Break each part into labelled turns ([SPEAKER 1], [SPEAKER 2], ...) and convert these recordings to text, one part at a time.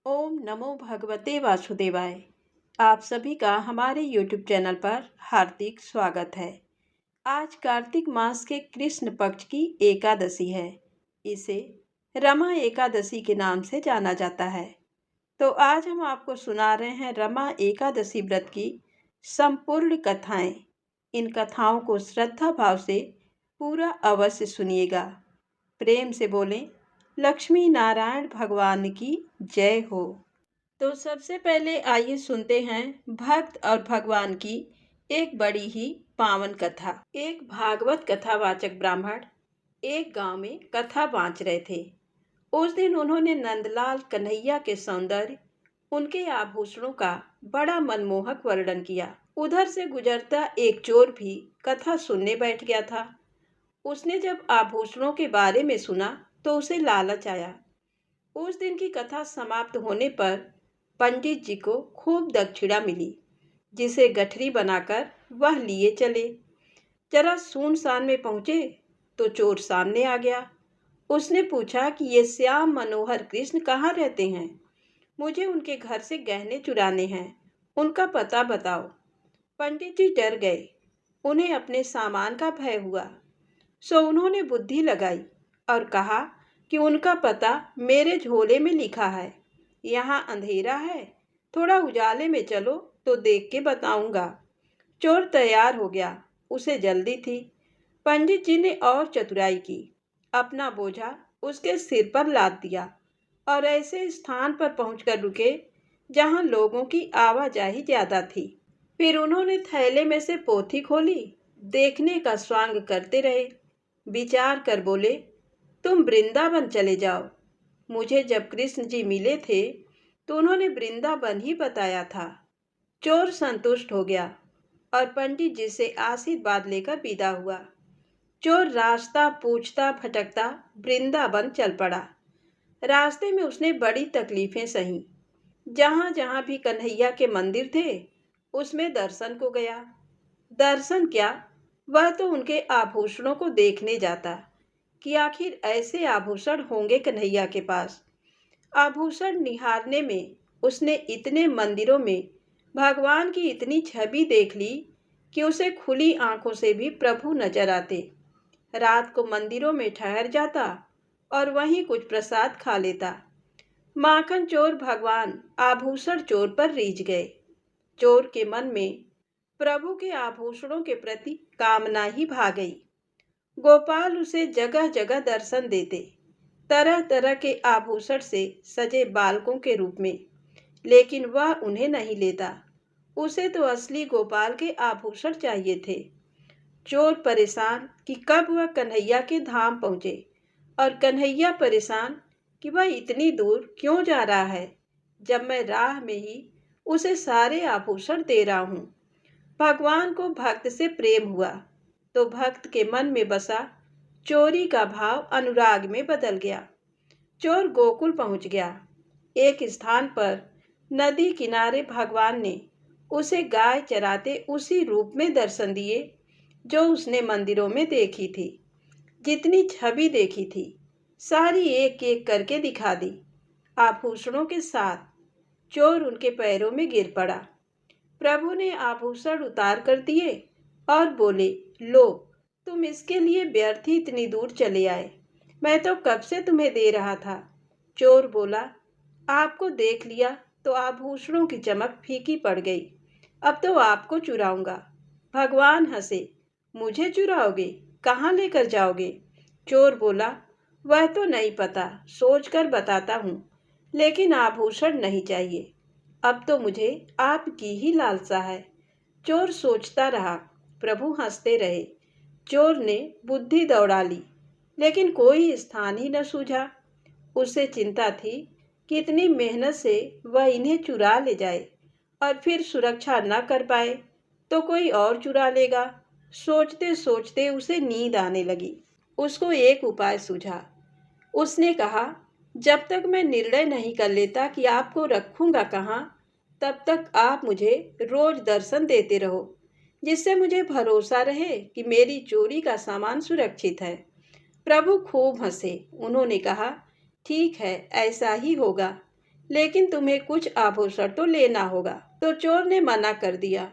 [SPEAKER 1] ओम नमो भगवते वासुदेवाय। आप सभी का हमारे YouTube चैनल पर हार्दिक स्वागत है। आज कार्तिक मास के कृष्ण पक्ष की एकादशी है। इसे रमा एकादशी के नाम से जाना जाता है। तो आज हम आपको सुना रहे हैं रमा एकादशी व्रत की संपूर्ण कथाएं। इन कथाओं को श्रद्धा भाव से पूरा अवश्य सुनिएगा। प्रेम से बोलें, लक्ष्मी नारायण भगवान की जय हो। तो सबसे पहले आइए सुनते हैं भक्त और भगवान की एक बड़ी ही पावन कथा। एक भागवत कथावाचक ब्राह्मण एक गांव में कथा बाँच रहे थे। उस दिन उन्होंने नंदलाल कन्हैया के सौंदर्य, उनके आभूषणों का बड़ा मनमोहक वर्णन किया। उधर से गुजरता एक चोर भी कथा सुनने बैठ गया था। उसने जब आभूषणों के बारे में सुना तो उसे लालच आया। उस दिन की कथा समाप्त होने पर पंडित जी को खूब दक्षिणा मिली, जिसे गठरी बनाकर वह लिए चले। जरा सुनसान में पहुंचे तो चोर सामने आ गया। उसने पूछा कि ये श्याम मनोहर कृष्ण कहाँ रहते हैं? मुझे उनके घर से गहने चुराने हैं, उनका पता बताओ। पंडित जी डर गए। उन्हें अपने सामान का भय हुआ, सो उन्होंने बुद्धि लगाई और कहा कि उनका पता मेरे झोले में लिखा है। यहाँ अंधेरा है, थोड़ा उजाले में चलो तो देख के बताऊंगा। चोर तैयार हो गया, उसे जल्दी थी। पंडित जी ने और चतुराई की, अपना बोझा उसके सिर पर लाद दिया और ऐसे स्थान पर पहुंचकर रुके जहां लोगों की आवाजाही ज्यादा थी। फिर उन्होंने थैले में से पोथी खोली, देखने का स्वांग करते रहे। विचार कर बोले, तुम वृंदावन चले जाओ। मुझे जब कृष्ण जी मिले थे तो उन्होंने वृंदावन ही बताया था। चोर संतुष्ट हो गया और पंडित जी से आशीर्वाद लेकर विदा हुआ। चोर रास्ता पूछता भटकता वृंदावन चल पड़ा। रास्ते में उसने बड़ी तकलीफें सही। जहाँ जहाँ भी कन्हैया के मंदिर थे उसमें दर्शन को गया। दर्शन क्या, वह तो उनके आभूषणों को देखने जाता कि आखिर ऐसे आभूषण होंगे कन्हैया के पास। आभूषण निहारने में उसने इतने मंदिरों में भगवान की इतनी छवि देख ली कि उसे खुली आंखों से भी प्रभु नजर आते। रात को मंदिरों में ठहर जाता और वहीं कुछ प्रसाद खा लेता। माखन चोर भगवान आभूषण चोर पर रीझ गए। चोर के मन में प्रभु के आभूषणों के प्रति कामना ही भा गई। गोपाल उसे जगह जगह दर्शन देते, तरह तरह के आभूषण से सजे बालकों के रूप में, लेकिन वह उन्हें नहीं लेता। उसे तो असली गोपाल के आभूषण चाहिए थे। चोर परेशान कि कब वह कन्हैया के धाम पहुंचे और कन्हैया परेशान कि वह इतनी दूर क्यों जा रहा है, जब मैं राह में ही उसे सारे आभूषण दे रहा हूँ। भगवान को भक्त से प्रेम हुआ तो भक्त के मन में बसा चोरी का भाव अनुराग में बदल गया। चोर गोकुल पहुंच गया। एक स्थान पर नदी किनारे भगवान ने उसे गाय चराते उसी रूप में दर्शन दिए जो उसने मंदिरों में देखी थी। जितनी छवि देखी थी सारी एक एक करके दिखा दी, आभूषणों के साथ। चोर उनके पैरों में गिर पड़ा। प्रभु ने आभूषण उतार कर दिए और बोले, लो, तुम इसके लिए व्यर्थ ही इतनी दूर चले आए, मैं तो कब से तुम्हें दे रहा था। चोर बोला, आपको देख लिया तो आभूषणों की चमक फीकी पड़ गई, अब तो आपको चुराऊंगा। भगवान हंसे, मुझे चुराओगे, कहाँ लेकर जाओगे? चोर बोला, वह तो नहीं पता, सोच कर बताता हूँ, लेकिन आभूषण नहीं चाहिए। अब तो मुझे आपकी ही लालसा है। चोर सोचता रहा। प्रभु हंसते रहे। चोर ने बुद्धि दौड़ा ली, लेकिन कोई स्थान ही न सूझा। उसे चिंता थी कि इतनी मेहनत से वह इन्हें चुरा ले जाए और फिर सुरक्षा न कर पाए तो कोई और चुरा लेगा। सोचते सोचते उसे नींद आने लगी। उसको एक उपाय सूझा। उसने कहा, जब तक मैं निर्णय नहीं कर लेता कि आपको रखूंगा कहाँ, तब तक आप मुझे रोज दर्शन देते रहो, जिससे मुझे भरोसा रहे कि मेरी चोरी का सामान सुरक्षित है। प्रभु खूब हंसे। उन्होंने कहा, ठीक है, ऐसा ही होगा, लेकिन तुम्हें कुछ आभूषण तो लेना होगा। तो चोर ने मना कर दिया।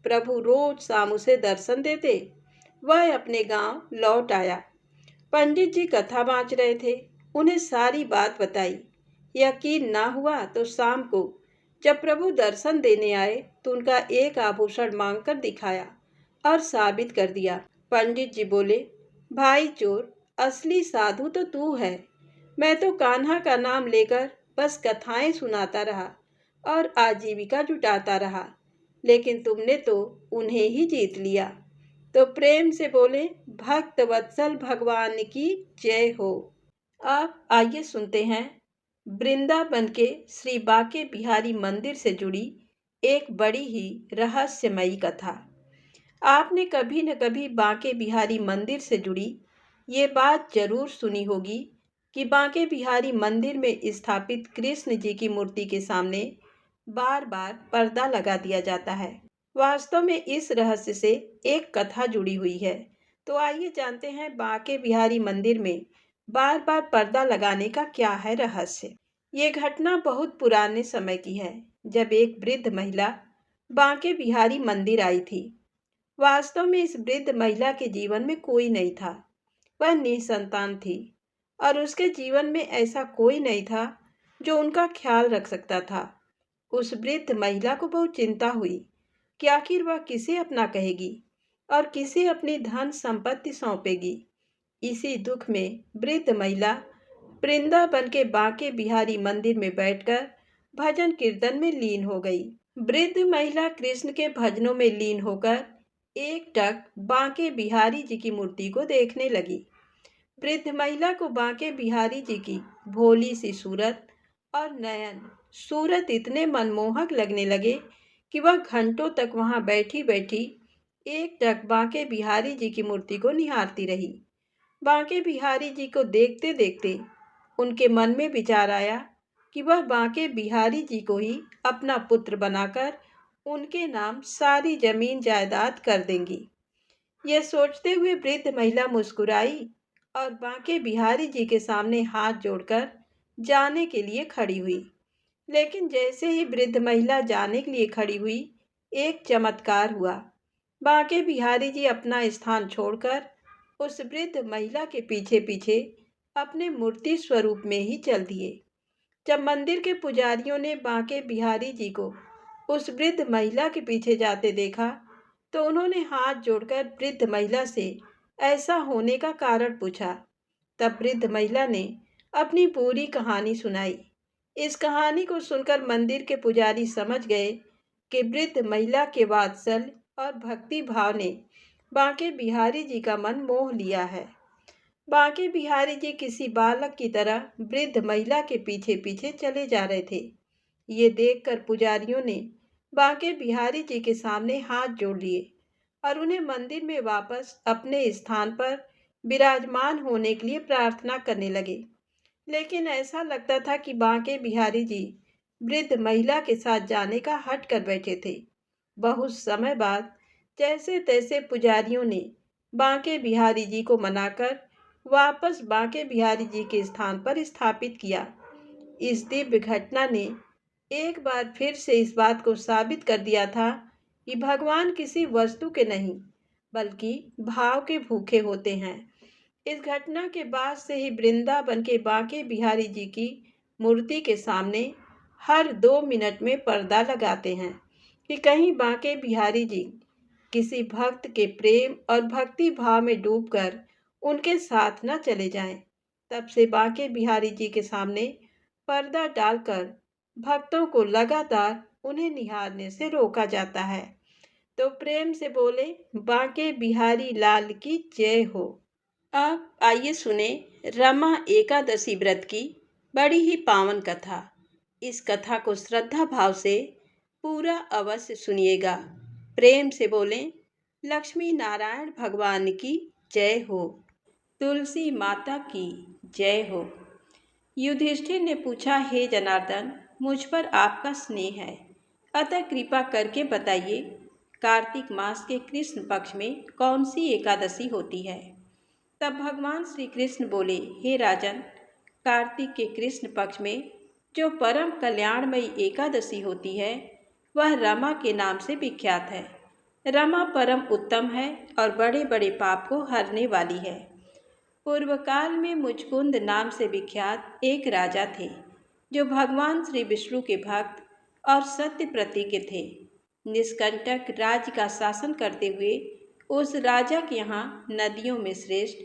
[SPEAKER 1] प्रभु रोज शाम उसे दर्शन देते। वह अपने गांव लौट आया। पंडित जी कथा बाँच रहे थे। उन्हें सारी बात बताई। यकीन ना हुआ तो शाम को जब प्रभु दर्शन देने आए तो उनका एक आभूषण मांगकर दिखाया और साबित कर दिया। पंडित जी बोले, भाई चोर, असली साधु तो तू है। मैं तो कान्हा का नाम लेकर बस कथाएं सुनाता रहा और आजीविका जुटाता रहा, लेकिन तुमने तो उन्हें ही जीत लिया। तो प्रेम से बोले, भक्त वत्सल भगवान की जय हो। अब आइए सुनते हैं वृंदावन के श्री बांके बिहारी मंदिर से जुड़ी एक बड़ी ही रहस्यमयी कथा। आपने कभी न कभी बांके बिहारी मंदिर से जुड़ी ये बात जरूर सुनी होगी कि बांके बिहारी मंदिर में स्थापित कृष्ण जी की मूर्ति के सामने बार बार पर्दा लगा दिया जाता है। वास्तव में इस रहस्य से एक कथा जुड़ी हुई है। तो आइए जानते हैं बांके बिहारी मंदिर में बार बार पर्दा लगाने का क्या है रहस्य। ये घटना बहुत पुराने समय की है, जब एक वृद्ध महिला बांके बिहारी मंदिर आई थी। वास्तव में इस वृद्ध महिला के जीवन में कोई नहीं था। वह निसंतान थी और उसके जीवन में ऐसा कोई नहीं था जो उनका ख्याल रख सकता था। उस वृद्ध महिला को बहुत चिंता हुई कि आखिर वह किसे अपना कहेगी और किसे अपनी धन संपत्ति सौंपेगी। इसी दुख में वृद्ध महिला वृंदावन के बांके बिहारी मंदिर में बैठकर भजन कीर्तन में लीन हो गई। वृद्ध महिला कृष्ण के भजनों में लीन होकर एकटक बांके बिहारी जी की मूर्ति को देखने लगी। वृद्ध महिला को बांके बिहारी जी की भोली सी सूरत और नयन सूरत इतने मनमोहक लगने लगे कि वह घंटों तक वहां बैठी बैठी एकटक बांके बिहारी जी की मूर्ति को निहारती रही। बांके बिहारी जी को देखते देखते उनके मन में विचार आया कि वह बांके बिहारी जी को ही अपना पुत्र बनाकर उनके नाम सारी जमीन जायदाद कर देंगी। यह सोचते हुए वृद्ध महिला मुस्कुराई और बांके बिहारी जी के सामने हाथ जोड़कर जाने के लिए खड़ी हुई। लेकिन जैसे ही वृद्ध महिला जाने के लिए खड़ी हुई, एक चमत्कार हुआ। बांके बिहारी जी अपना स्थान छोड़कर उस वृद्ध महिला के पीछे पीछे अपने मूर्ति स्वरूप में ही चल दिए। जब मंदिर के पुजारियों ने बांके बिहारी जी को उस वृद्ध महिला के पीछे जाते देखा तो उन्होंने हाथ जोड़कर वृद्ध महिला से ऐसा होने का कारण पूछा। तब वृद्ध महिला ने अपनी पूरी कहानी सुनाई। इस कहानी को सुनकर मंदिर के पुजारी समझ गए कि वृद्ध महिला के वात्सल्य और भक्ति भाव ने बांके बिहारी जी का मन मोह लिया है। बांके बिहारी जी किसी बालक की तरह वृद्ध महिला के पीछे पीछे चले जा रहे थे। ये देखकर पुजारियों ने बांके बिहारी जी के सामने हाथ जोड़ लिए और उन्हें मंदिर में वापस अपने स्थान पर विराजमान होने के लिए प्रार्थना करने लगे। लेकिन ऐसा लगता था कि बांके बिहारी जी वृद्ध महिला के साथ जाने का हट कर बैठे थे। बहुत समय बाद जैसे तैसे पुजारियों ने बांके बिहारी जी को मनाकर वापस बांके बिहारी जी के स्थान पर स्थापित किया। इस दिव्य घटना ने एक बार फिर से इस बात को साबित कर दिया था कि भगवान किसी वस्तु के नहीं बल्कि भाव के भूखे होते हैं। इस घटना के बाद से ही वृंदावन के बांके बिहारी जी की मूर्ति के सामने हर 2 मिनट में पर्दा लगाते हैं कि कहीं बांके बिहारी जी किसी भक्त के प्रेम और भक्ति भाव में डूबकर उनके साथ न चले जाएं। तब से बांके बिहारी जी के सामने पर्दा डालकर भक्तों को लगातार उन्हें निहारने से रोका जाता है। तो प्रेम से बोले, बांके बिहारी लाल की जय हो। अब आइए सुने रमा एकादशी व्रत की बड़ी ही पावन कथा। इस कथा को श्रद्धा भाव से पूरा अवश्य सुनिएगा। प्रेम से बोलें, लक्ष्मी नारायण भगवान की जय हो, तुलसी माता की जय हो। युधिष्ठिर ने पूछा, हे जनार्दन, मुझ पर आपका स्नेह है, अतः कृपा करके बताइए कार्तिक मास के कृष्ण पक्ष में कौन सी एकादशी होती है। तब भगवान श्री कृष्ण बोले, हे राजन, कार्तिक के कृष्ण पक्ष में जो परम कल्याणमयी एकादशी होती है वह रमा के नाम से विख्यात है। रमा परम उत्तम है और बड़े बड़े पाप को हरने वाली है। पूर्व काल में मुचकुंद नाम से विख्यात एक राजा थे जो भगवान श्री विष्णु के भक्त और सत्य प्रतिज्ञ थे। निष्कंटक राज्य का शासन करते हुए उस राजा के यहाँ नदियों में श्रेष्ठ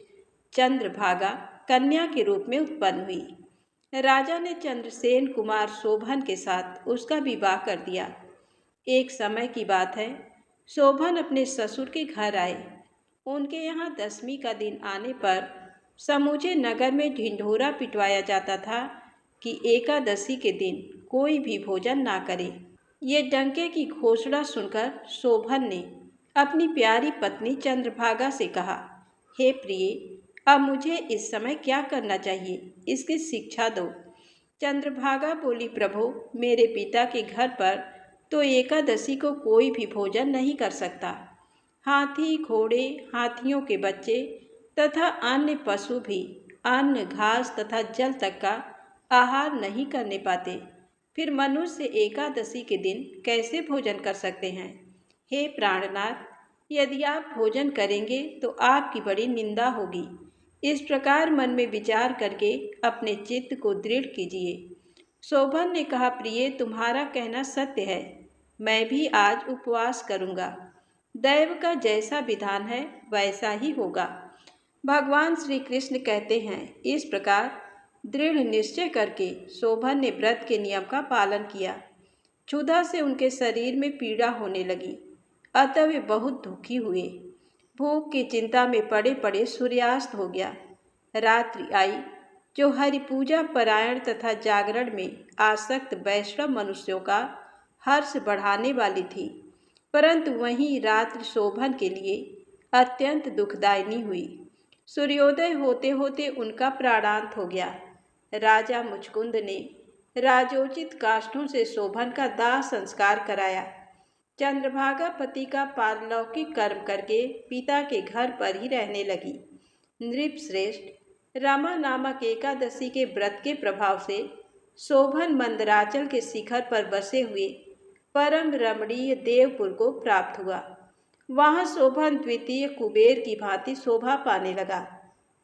[SPEAKER 1] चंद्रभागा कन्या के रूप में उत्पन्न हुई। राजा ने चंद्रसेन कुमार शोभन के साथ उसका विवाह कर दिया। एक समय की बात है, शोभन अपने ससुर के घर आए। उनके यहाँ दशमी का दिन आने पर समूचे नगर में ढिंढोरा पिटवाया जाता था कि एकादशी के दिन कोई भी भोजन ना करे। ये डंके की घोषणा सुनकर शोभन ने अपनी प्यारी पत्नी चंद्रभागा से कहा, हे प्रिय, अब मुझे इस समय क्या करना चाहिए, इसकी शिक्षा दो। चंद्रभागा बोली, प्रभु, मेरे पिता के घर पर तो एकादशी को कोई भी भोजन नहीं कर सकता। हाथी, घोड़े, हाथियों के बच्चे तथा अन्य पशु भी अन्न, घास तथा जल तक का आहार नहीं करने पाते। फिर मनुष्य एकादशी के दिन कैसे भोजन कर सकते हैं? हे प्राणनाथ, यदि आप भोजन करेंगे तो आपकी बड़ी निंदा होगी। इस प्रकार मन में विचार करके अपने चित्त को दृढ़ कीजिए। शोभन ने कहा, प्रिय, तुम्हारा कहना सत्य है, मैं भी आज उपवास करूँगा। दैव का जैसा विधान है वैसा ही होगा। भगवान श्री कृष्ण कहते हैं, इस प्रकार दृढ़ निश्चय करके शोभन ने व्रत के नियम का पालन किया। क्षुधा से उनके शरीर में पीड़ा होने लगी, अतः वे बहुत दुखी हुए। भूख की चिंता में पड़े पड़े सूर्यास्त हो गया। रात्रि आई जो हरि पूजा परायण तथा जागरण में आसक्त वैष्णव मनुष्यों का हर्ष बढ़ाने वाली थी, परंतु वहीं रात्रि शोभन के लिए अत्यंत दुखदायिनी हुई। सूर्योदय होते होते उनका प्राणांत हो गया। राजा मुचकुंद ने राजोचित काष्ठों से शोभन का दाह संस्कार कराया। चंद्रभागा पति का पारलौकिक कर्म करके पिता के घर पर ही रहने लगी। नृपश्रेष्ठ, रमा नामक एकादशी के व्रत के प्रभाव से शोभन मंदराचल के शिखर पर बसे हुए परम रमणीय देवपुर को प्राप्त हुआ। वहाँ शोभन द्वितीय कुबेर की भांति शोभा पाने लगा।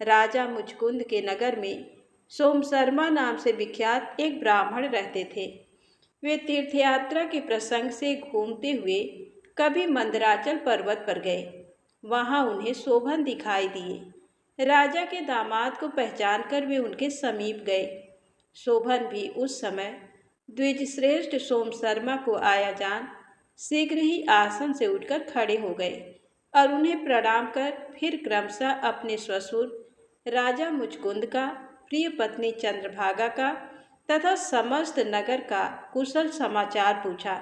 [SPEAKER 1] राजा मुचकुंद के नगर में सोमशर्मा नाम से विख्यात एक ब्राह्मण रहते थे। वे तीर्थयात्रा के प्रसंग से घूमते हुए कभी मंदराचल पर्वत पर गए। वहाँ उन्हें शोभन दिखाई दिए। राजा के दामाद को पहचानकर वे उनके समीप गए। शोभन भी उस समय द्विजश्रेष्ठ सोमशर्मा को आया जान शीघ्र ही आसन से उठकर खड़े हो गए और उन्हें प्रणाम कर फिर क्रमशः अपने ससुर राजा मुचकुंद का, प्रिय पत्नी चंद्रभागा का तथा समस्त नगर का कुशल समाचार पूछा।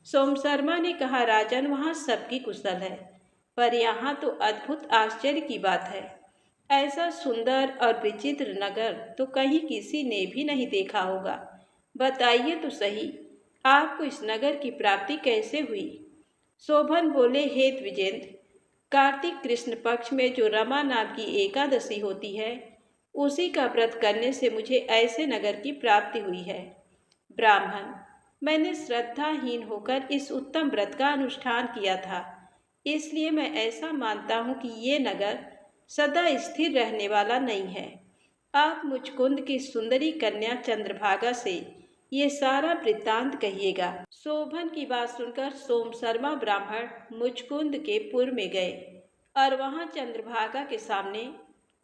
[SPEAKER 1] सोमशर्मा ने कहा, राजन, वहाँ सबकी कुशल है, पर यहाँ तो अद्भुत आश्चर्य की बात है। ऐसा सुंदर और विचित्र नगर तो कहीं किसी ने भी नहीं देखा होगा। बताइए तो सही, आपको इस नगर की प्राप्ति कैसे हुई? शोभन बोले, हे द्विजेंद्र, कार्तिक कृष्ण पक्ष में जो रमा नाम की एकादशी होती है, उसी का व्रत करने से मुझे ऐसे नगर की प्राप्ति हुई है। ब्राह्मण, मैंने श्रद्धाहीन होकर इस उत्तम व्रत का अनुष्ठान किया था, इसलिए मैं ऐसा मानता हूँ कि ये नगर सदा स्थिर रहने वाला नहीं है। आप मुचकुंद की सुंदरी कन्या चंद्रभागा से ये सारा वृत्तांत कहिएगा। शोभन की बात सुनकर सोमशर्मा ब्राह्मण मुचकुंद के पुर में गए और वहाँ चंद्रभागा के सामने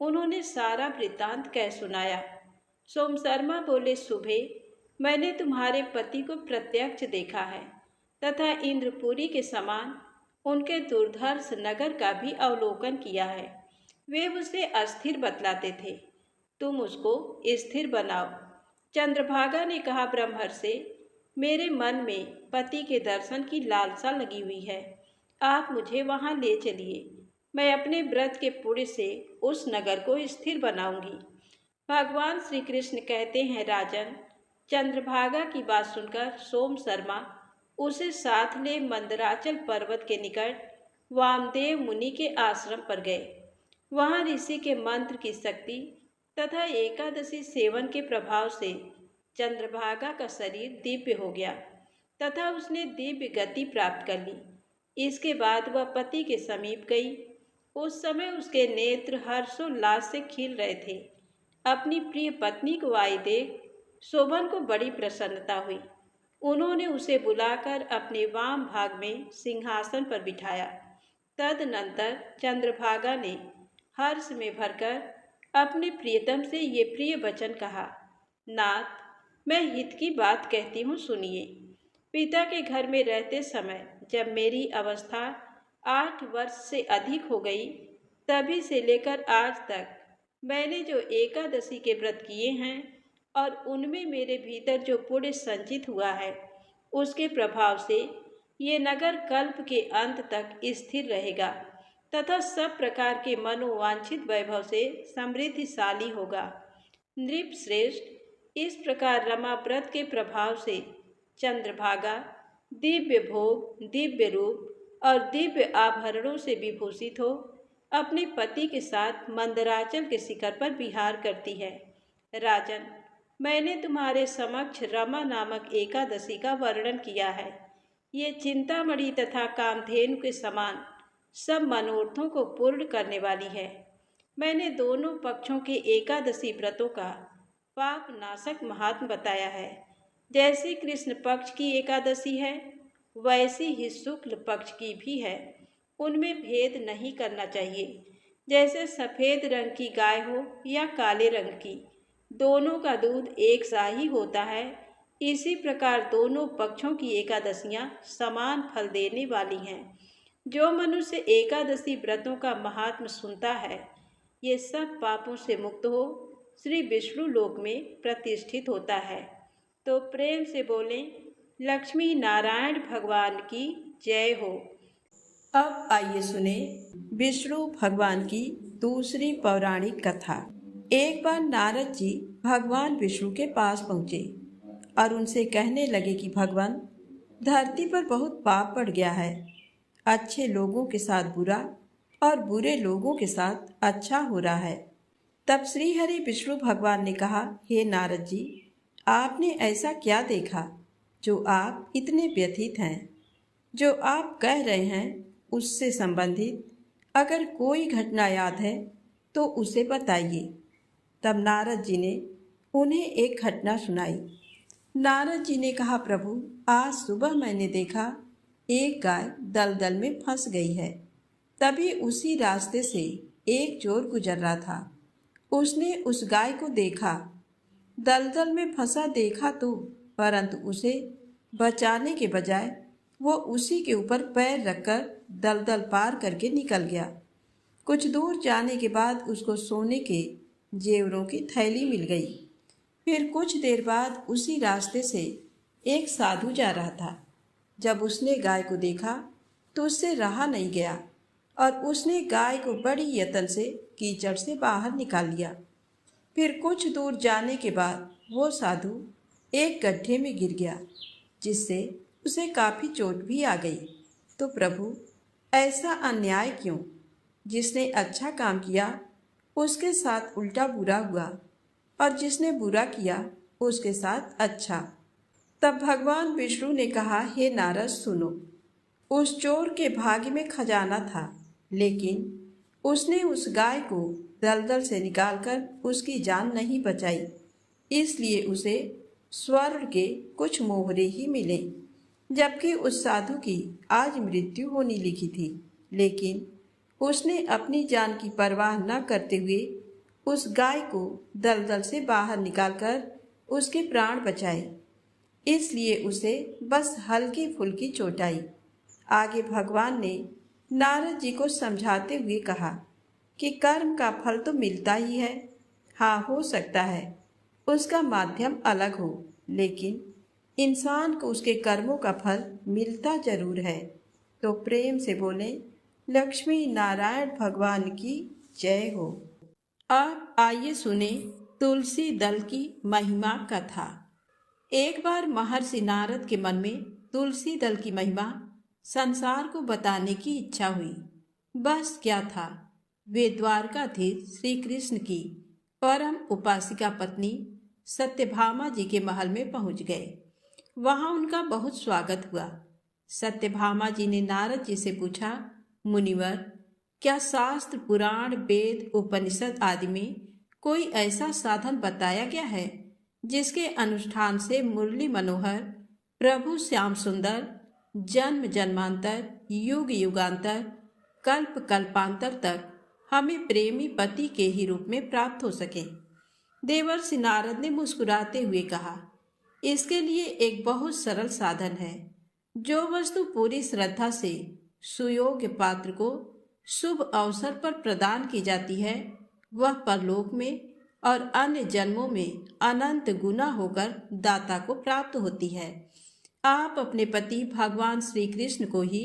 [SPEAKER 1] उन्होंने सारा वृत्तांत कह सुनाया। सोमशर्मा बोले, सुभे, मैंने तुम्हारे पति को प्रत्यक्ष देखा है तथा इंद्रपुरी के समान उनके दुर्धर्ष नगर का भी अवलोकन किया है। वे उसे अस्थिर बतलाते थे, तुम उसको स्थिर बनाओ। चंद्रभागा ने कहा, ब्रह्मर्षि, मेरे मन में पति के दर्शन की लालसा लगी हुई है, आप मुझे वहाँ ले चलिए। मैं अपने व्रत के पुण्य से उस नगर को स्थिर बनाऊंगी। भगवान श्री कृष्ण कहते हैं, राजन, चंद्रभागा की बात सुनकर सोमशर्मा उसे साथ ले मंदराचल पर्वत के निकट वामदेव मुनि के आश्रम पर गए। वहाँ ऋषि के मंत्र की शक्ति तथा एकादशी सेवन के प्रभाव से चंद्रभागा का शरीर दिव्य हो गया तथा उसने दिव्य गति प्राप्त कर ली। इसके बाद वह पति के समीप गई। उस समय उसके नेत्र हर्षोल्लास से खिल रहे थे। अपनी प्रिय पत्नी को आई देख शोभन को बड़ी प्रसन्नता हुई। उन्होंने उसे बुलाकर अपने वाम भाग में सिंहासन पर बिठाया। तदनंतर चंद्रभागा ने हर्ष में भरकर अपने प्रियतम से ये प्रिय वचन कहा, नाथ, मैं हित की बात कहती हूँ, सुनिए। पिता के घर में रहते समय जब मेरी अवस्था 8 वर्ष से अधिक हो गई, तभी से लेकर आज तक मैंने जो एकादशी के व्रत किए हैं और उनमें मेरे भीतर जो पुण्य संचित हुआ है, उसके प्रभाव से ये नगर कल्प के अंत तक स्थिर रहेगा तथा सब प्रकार के मनोवांछित वैभव से समृद्धिशाली होगा। नृप श्रेष्ठ, इस प्रकार रमाव्रत के प्रभाव से चंद्रभागा दिव्य भोग, दिव्य रूप और दिव्य आभरणों से विभूषित हो अपने पति के साथ मंदराचल के शिखर पर विहार करती है। राजन, मैंने तुम्हारे समक्ष रमा नामक एकादशी का वर्णन किया है। ये चिंतामणि तथा कामधेनु के समान सब मनोरथों को पूर्ण करने वाली है। मैंने दोनों पक्षों के एकादशी व्रतों का पाप नाशक महात्म बताया है। जैसी कृष्ण पक्ष की एकादशी है, वैसी ही शुक्ल पक्ष की भी है। उनमें भेद नहीं करना चाहिए। जैसे सफ़ेद रंग की गाय हो या काले रंग की, दोनों का दूध एक सा ही होता है। इसी प्रकार दोनों पक्षों की एकादशियां समान फल देने वाली हैं। जो मनुष्य एकादशी व्रतों का महात्म सुनता है, ये सब पापों से मुक्त हो श्री विष्णु लोक में प्रतिष्ठित होता है। तो प्रेम से बोलें, लक्ष्मी नारायण भगवान की जय हो। अब आइए सुने विष्णु भगवान की दूसरी पौराणिक कथा। एक बार नारद जी भगवान विष्णु के पास पहुँचे और उनसे कहने लगे कि भगवान, धरती पर बहुत पाप बढ़ गया है। अच्छे लोगों के साथ बुरा और बुरे लोगों के साथ अच्छा हो रहा है। तब श्री हरि विष्णु भगवान ने कहा, हे नारद जी, आपने ऐसा क्या देखा जो आप इतने व्यथित हैं? जो आप कह रहे हैं उससे संबंधित अगर कोई घटना याद है तो उसे बताइए। तब नारद जी ने उन्हें एक घटना सुनाई। नारद जी ने कहा, प्रभु, आज सुबह मैंने देखा एक गाय दलदल में फंस गई है। तभी उसी रास्ते से एक चोर गुजर रहा था। उसने उस गाय को देखा, दलदल में फंसा देखा तो, परंतु उसे बचाने के बजाय वो उसी के ऊपर पैर रखकर दलदल पार करके निकल गया। कुछ दूर जाने के बाद उसको सोने के जेवरों की थैली मिल गई। फिर कुछ देर बाद उसी रास्ते से एक साधु जा रहा था। जब उसने गाय को देखा तो उससे रहा नहीं गया और उसने गाय को बड़ी यत्न से कीचड़ से बाहर निकाल लिया। फिर कुछ दूर जाने के बाद वो साधु एक गड्ढे में गिर गया, जिससे उसे काफ़ी चोट भी आ गई। तो प्रभु, ऐसा अन्याय क्यों? जिसने अच्छा काम किया उसके साथ उल्टा बुरा हुआ और जिसने बुरा किया उसके साथ अच्छा। तब भगवान विष्णु ने कहा, हे नारद, सुनो। उस चोर के भाग्य में खजाना था, लेकिन उसने उस गाय को दलदल से निकालकर उसकी जान नहीं बचाई, इसलिए उसे स्वर्ण के कुछ मोहरे ही मिले। जबकि उस साधु की आज मृत्यु होने लिखी थी, लेकिन उसने अपनी जान की परवाह न करते हुए उस गाय को दलदल से बाहर निकालकर उसके प्राण बचाए, इसलिए उसे बस हल्की फुल्की चोट आई। आगे भगवान ने नारद जी को समझाते हुए कहा कि कर्म का फल तो मिलता ही है। हाँ, हो सकता है उसका माध्यम अलग हो, लेकिन इंसान को उसके कर्मों का फल मिलता जरूर है। तो प्रेम से बोले, लक्ष्मी नारायण भगवान की जय हो। अब आइए सुने तुलसी दल की महिमा कथा। एक बार महर्षि नारद के मन में तुलसी दल की महिमा संसार को बताने की इच्छा हुई। बस क्या था, वे द्वारकाधीश श्री कृष्ण की परम उपासिका पत्नी सत्यभामा जी के महल में पहुंच गए। वहां उनका बहुत स्वागत हुआ। सत्यभामा जी ने नारद जी से पूछा, मुनिवर, क्या शास्त्र, पुराण, वेद, उपनिषद आदि में कोई ऐसा साधन बताया गया है जिसके अनुष्ठान से मुरली मनोहर प्रभु श्याम सुंदर जन्म जन्मांतर, युग युगांतर, कल्प कल्पांतर तक हमें प्रेमी पति के ही रूप में प्राप्त हो सके? देवर्षि नारद ने मुस्कुराते हुए कहा, इसके लिए एक बहुत सरल साधन है। जो वस्तु पूरी श्रद्धा से सुयोग्य पात्र को शुभ अवसर पर प्रदान की जाती है, वह परलोक में और अन्य जन्मों में अनंत गुना होकर दाता को प्राप्त होती है। आप अपने पति भगवान श्री कृष्ण को ही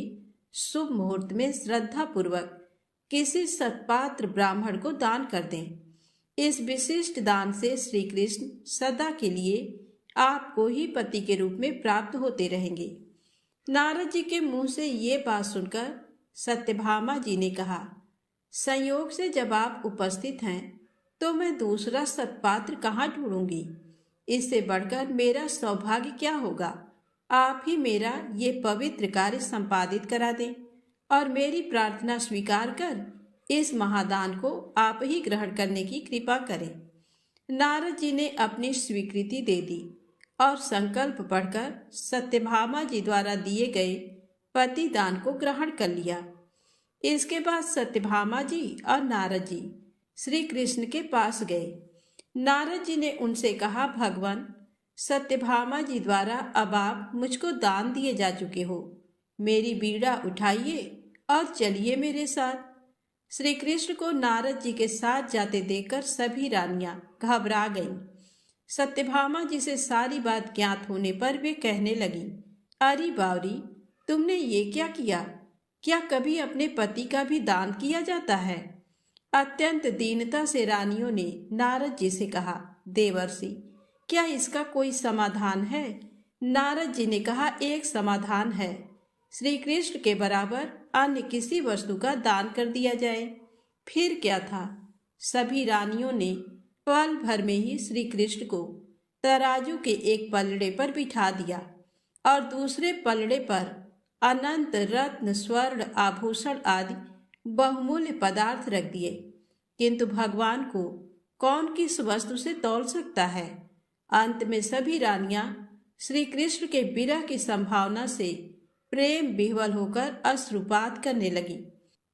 [SPEAKER 1] शुभ मुहूर्त में श्रद्धा पूर्वक किसी सत्पात्र ब्राह्मण को दान कर दें। इस विशिष्ट दान से श्री कृष्ण सदा के लिए आपको ही पति के रूप में प्राप्त होते रहेंगे। नारद जी के मुंह से ये बात सुनकर सत्यभामा जी ने कहा, संयोग से जब आप उपस्थित हैं तो मैं दूसरा सत्पात्र कहाँ ढूंढूंगी? इससे बढ़कर मेरा सौभाग्य क्या होगा? आप ही मेरा ये पवित्र कार्य संपादित करा दें और मेरी प्रार्थना स्वीकार कर इस महादान को आप ही ग्रहण करने की कृपा करें। नारद जी ने अपनी स्वीकृति दे दी और संकल्प पढ़कर सत्यभामा जी द्वारा दिए गए पति दान को ग्रहण कर लिया। इसके बाद सत्यभामा जी और नारद जी श्री कृष्ण के पास गए। नारद जी ने उनसे कहा, भगवान, सत्यभामा जी द्वारा अब आप मुझको दान दिए जा चुके हो। मेरी बीड़ा उठाइए और चलिए मेरे साथ। श्री कृष्ण को नारद जी के साथ जाते देखकर सभी रानियां घबरा गईं। सत्यभामा जी से सारी बात ज्ञात होने पर वे कहने लगी, अरे बावरी, तुमने ये क्या किया? क्या कभी अपने पति का भी दान किया जाता है? अत्यंत दीनता से रानियों ने नारद जी से कहा, देवर्षि, क्या इसका कोई समाधान है? नारद जी ने कहा, एक समाधान है। श्री कृष्ण के बराबर अन्य किसी वस्तु का दान कर दिया जाए। फिर क्या था? सभी रानियों ने पल भर में ही श्री कृष्ण को तराजू के एक पलड़े पर बिठा दिया और दूसरे पलड़े पर अनंत रत्न, स्वर्ण, आभूषण आदि बहुमूल्य पदार्थ रख दिए। किंतु भगवान को कौन किस वस्तु से तौल सकता है? अंत में सभी रानियां श्री कृष्ण के विरह की संभावना से प्रेम विह्वल होकर अश्रुपात करने लगी।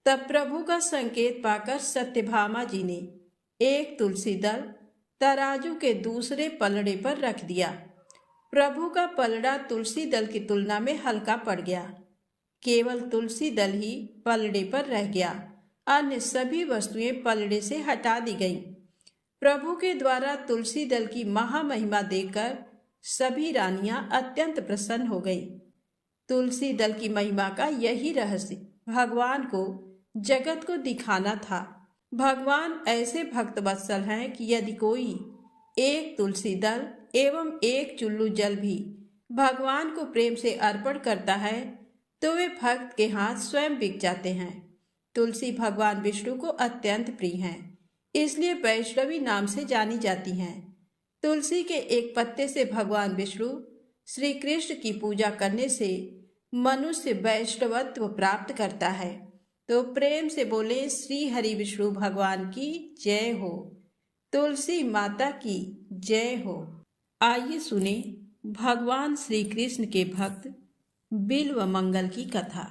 [SPEAKER 1] तब प्रभु का संकेत पाकर सत्यभामा जी ने एक तुलसी दल तराजू के दूसरे पलड़े पर रख दिया। प्रभु का पलड़ा तुलसी दल की तुलना में हल्का पड़ गया। केवल तुलसी दल ही पलड़े पर रह गया। अन्य सभी वस्तुएं पलड़े से हटा दी गईं। प्रभु के द्वारा तुलसी दल की महामहिमा देखकर सभी रानियां अत्यंत प्रसन्न हो गईं। तुलसी दल की महिमा का यही रहस्य भगवान को जगत को दिखाना था। भगवान ऐसे भक्त वत्सल हैं कि यदि कोई एक तुलसी दल एवं एक चुल्लू जल भी भगवान को प्रेम से अर्पण करता है तो वे भक्त के हाथ स्वयं बिक जाते हैं। तुलसी भगवान विष्णु को अत्यंत प्रिय हैं, इसलिए वैष्णवी नाम से जानी जाती हैं। तुलसी के एक पत्ते से भगवान विष्णु श्री कृष्ण की पूजा करने से मनुष्य वैष्णवत्व प्राप्त करता है। तो प्रेम से बोले, श्री हरि विष्णु भगवान की जय हो, तुलसी माता की जय हो। आइए सुने भगवान श्री कृष्ण के भक्त बिल्व मंगल की कथा।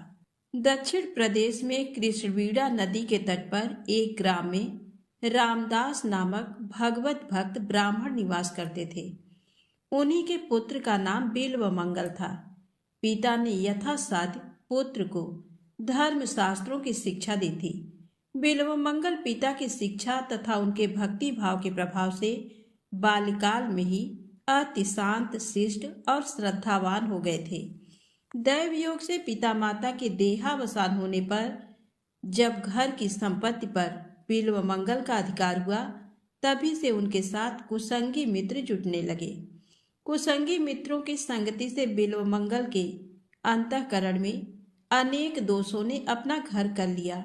[SPEAKER 1] दक्षिण प्रदेश में कृष्णवीड़ा नदी के तट पर एक ग्राम में रामदास नामक भगवत भक्त ब्राह्मण निवास करते थे। उन्हीं के पुत्र का नाम बिल्व मंगल था। पिता ने यथासाध्य पुत्र को धर्म शास्त्रों की शिक्षा दी थी। बिल्व मंगल पिता की शिक्षा तथा उनके भक्ति भाव के प्रभाव से बाल्यकाल में ही अति शांत, शिष्ट और श्रद्धावान हो गए थे। दैव योग से पिता माता के देहावसान होने पर जब घर की संपत्ति पर बिल्व मंगल का अधिकार हुआ, तभी से उनके साथ कुसंगी मित्र जुटने लगे। कुसंगी मित्रों की संगति से बिल्व मंगल के अंतःकरण में अनेक दोषों ने अपना घर कर लिया।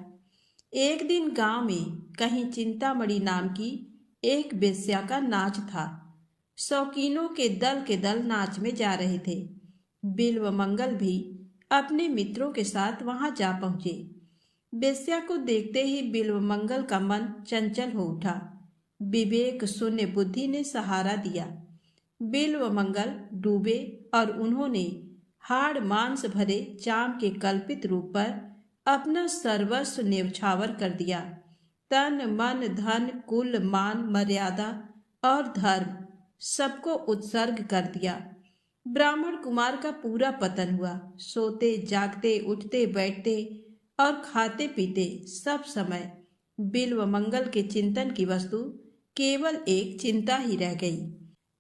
[SPEAKER 1] एक दिन गांव में कहीं चिंतामणि नाम की एक वेश्या का नाच था। शौकीनों के दल नाच में जा रहे थे। बिल्वमंगल भी अपने मित्रों के साथ वहां जा पहुंचे। बेश्या को देखते ही बिल्वमंगल का मन चंचल हो उठा। विवेक शून्य बुद्धि ने सहारा दिया। बिल्वमंगल डूबे और उन्होंने हाड़ मांस भरे चाम के कल्पित रूप पर अपना सर्वस्व न्यौछावर कर दिया। तन मन धन कुल मान मर्यादा और धर्म सबको उत्सर्ग कर दिया। ब्राह्मण कुमार का पूरा पतन हुआ। सोते जागते उठते बैठते और खाते पीते सब समय बिल्वमंगल के चिंतन की वस्तु केवल एक चिंता ही रह गई।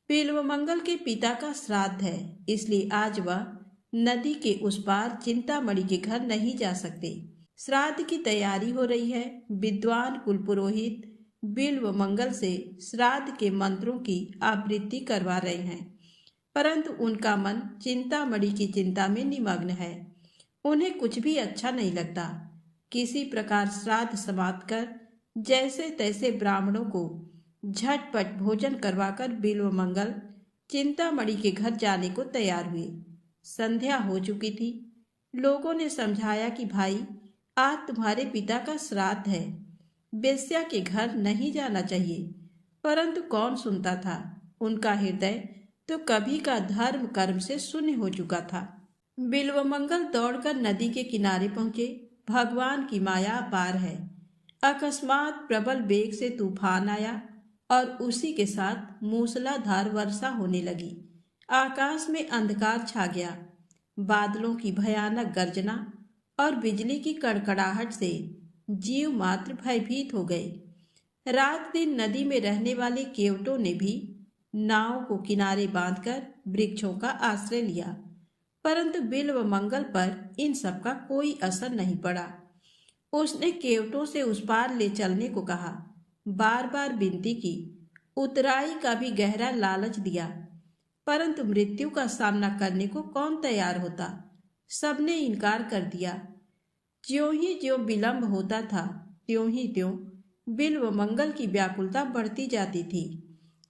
[SPEAKER 1] बिल्वमंगल के पिता का श्राद्ध है, इसलिए आज वह नदी के उस पार चिंतामणि के घर नहीं जा सकते। श्राद्ध की तैयारी हो रही है। विद्वान कुलपुरोहित बिल्वमंगल से श्राद्ध के मंत्रों की आवृत्ति करवा रहे हैं, परंतु उनका मन चिंतामणि की चिंता में निमग्न है। उन्हें कुछ भी अच्छा नहीं लगता। किसी प्रकार श्राद्ध समाप्त कर जैसे तैसे ब्राह्मणों को झटपट भोजन करवाकर बिल्वमंगल चिंतामणि के घर जाने को तैयार हुए। संध्या हो चुकी थी। लोगों ने समझाया कि भाई, आज तुम्हारे पिता का श्राद्ध है, बेश्या के घर नहीं जाना चाहिए, परंतु कौन सुनता था। उनका हृदय तो कभी का धर्म कर्म से शून्य हो चुका था। बिल्वमंगल दौड़कर नदी के किनारे पहुंचे। भगवान की माया अपार है। अकस्मात प्रबल वेग से तूफान आया और उसी के साथ मूसलाधार वर्षा होने लगी। आकाश में अंधकार छा गया। बादलों की भयानक गर्जना और बिजली की कड़कड़ाहट से जीव मात्र भयभीत हो गए। रात दिन नदी में रहने वाले केवटों ने भी नाव को किनारे बांधकर वृक्षों का आश्रय लिया, परंतु बिल्वमंगल पर इन सब का कोई असर नहीं पड़ा। उसने केवटों से उस पार ले चलने को कहा, बार बार विनती की, उतराई का भी गहरा लालच दिया, परंतु मृत्यु का सामना करने को कौन तैयार होता। सबने इनकार कर दिया। ज्यों ही ज्यों विलंब होता था, त्यों ही त्यों बिल्वमंगल की व्याकुलता बढ़ती जाती थी।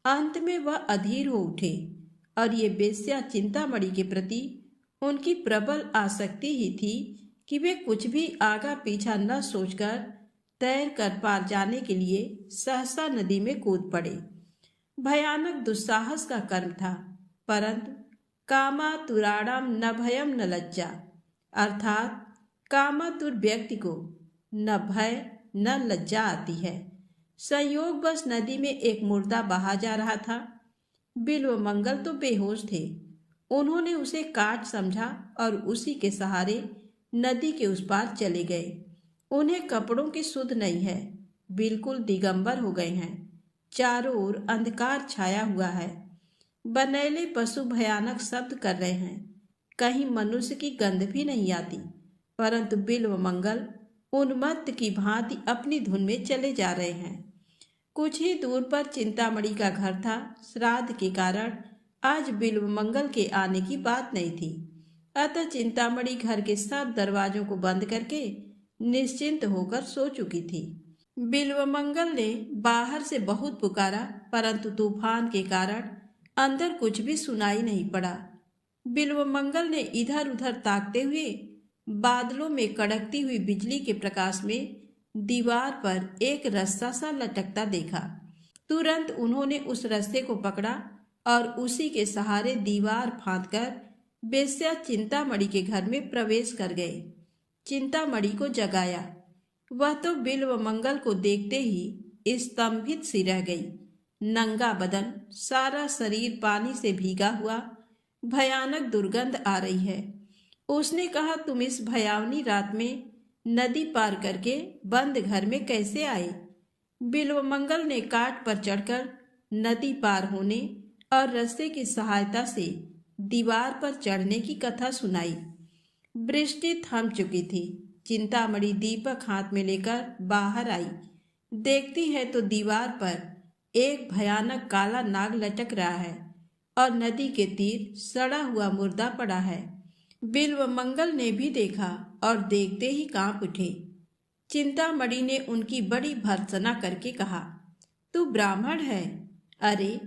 [SPEAKER 1] अंत में वह अधीर हो उठे और ये बेश्या चिंतामणि के प्रति उनकी प्रबल आसक्ति ही थी कि वे कुछ भी आगा पीछा न सोचकर तैर कर पार जाने के लिए सहसा नदी में कूद पड़े। भयानक दुस्साहस का कर्म था, परंतु कामातुराणाम न भयम न लज्जा, अर्थात कामातुर व्यक्ति को न भय न लज्जा आती है। संयोग बस नदी में एक मुर्दा बहा जा रहा था। बिल्वमंगल तो बेहोश थे। उन्होंने उसे काट समझा और उसी के सहारे नदी के उस पार चले गए। उन्हें कपड़ों की सुध नहीं है, बिल्कुल दिगंबर हो गए हैं। चारों ओर अंधकार छाया हुआ है। बनेले पशु भयानक शब्द कर रहे हैं। कहीं मनुष्य की गंध भी नहीं आती, परंतु बिल्वमंगल उन्मत्त की भांति अपनी धुन में चले जा रहे हैं। कुछ ही दूर पर चिंतामणि का घर था। श्राद्ध के कारण आज बिल्वमंगल के आने की बात नहीं थी, अतः चिंतामणि घर के सब दरवाजों को बंद करके निश्चिंत होकर सो चुकी थी। बिल्वमंगल ने बाहर से बहुत पुकारा, परंतु तूफान के कारण अंदर कुछ भी सुनाई नहीं पड़ा। बिल्वमंगल ने इधर उधर ताकते हुए बादलों में कड़कती हुई बिजली के प्रकाश में दीवार पर एक रस्सा सा लटकता देखा। तुरंत उन्होंने उस रस्से को पकड़ा और उसी के सहारे दीवार फांदकर बेश्या चिंतामणि के घर में प्रवेश कर गए। चिंतामणि को जगाया। वह तो बिल्वमंगल को देखते ही स्तंभित सी रह गई। नंगा बदन, सारा शरीर पानी से भीगा हुआ, भयानक दुर्गंध आ रही है। उसने कहा, तुम इस भयावनी रात में नदी पार करके बंद घर में कैसे आए? बिल्वमंगल ने काट पर चढ़कर नदी पार होने और रस्से की सहायता से दीवार पर चढ़ने की कथा सुनाई। वृष्टि थम चुकी थी। चिंतामणि दीपक हाथ में लेकर बाहर आई। देखती है तो दीवार पर एक भयानक काला नाग लटक रहा है और नदी के तीर सड़ा हुआ मुर्दा पड़ा है। बिल्वमंगल ने भी देखा और देखते ही कांप उठे। चिंतामणि ने उनकी बड़ी भर्त्सना करके कहा, तू ब्राह्मण है? अरे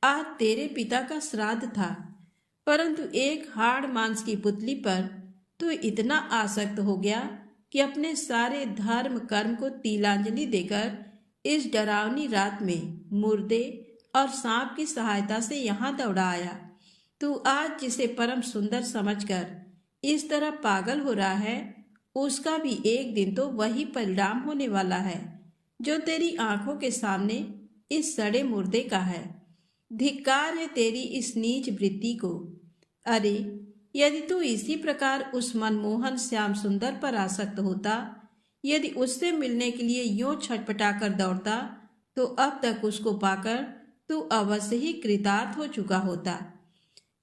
[SPEAKER 1] आज तेरे पिता का श्राद्ध था, परंतु एक हाड़ मांस की पुतली पर तू इतना आसक्त हो गया कि अपने सारे धर्म कर्म को तिलांजलि देकर इस डरावनी रात में मुर्दे और सांप की सहायता से यहाँ दौड़ा आया। तू आज जिसे परम सुंदर समझकर इस तरह पागल हो रहा है, उसका भी एक दिन तो वही परिणाम होने वाला है जो तेरी आंखों के सामने इस सड़े मुर्दे का है। धिक्कार है तेरी इस नीच वृत्ति को। अरे, यदि तू इसी प्रकार उस मनमोहन श्याम सुंदर पर आसक्त होता, यदि उससे मिलने के लिए यूं छटपटाकर दौड़ता, तो अब तक उसको पाकर तू अवश्य ही कृतार्थ हो चुका होता।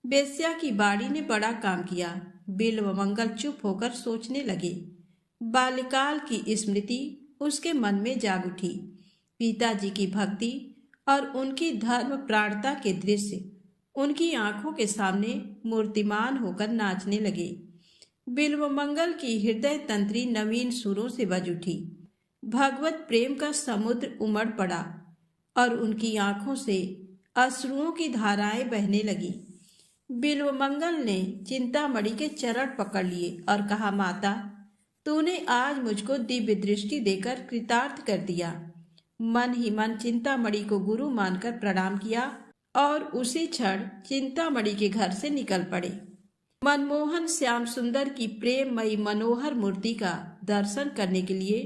[SPEAKER 1] बेश्या की बाड़ी ने बड़ा काम किया। बिल्वमंगल चुप होकर सोचने लगे। बाल्यकाल की स्मृति उसके मन में जाग उठी। पिताजी की भक्ति और उनकी धर्म प्राणता के दृश्य उनकी आंखों के सामने मूर्तिमान होकर नाचने लगे। बिल्वमंगल की हृदय तंत्री नवीन सुरों से बज उठी। भगवत प्रेम का समुद्र उमड़ पड़ा और उनकी आंखों से अश्रुओं की धाराएं बहने लगी। बिल्वमंगल ने चिंतामणि के चरण पकड़ लिए और कहा, माता, तूने आज मुझको दिव्य दृष्टि देकर कृतार्थ कर दिया। मन ही मन चिंतामणि को गुरु मानकर प्रणाम किया और उसी क्षण चिंतामणि के घर से निकल पड़े। मनमोहन श्याम सुंदर की प्रेममयी मनोहर मूर्ति का दर्शन करने के लिए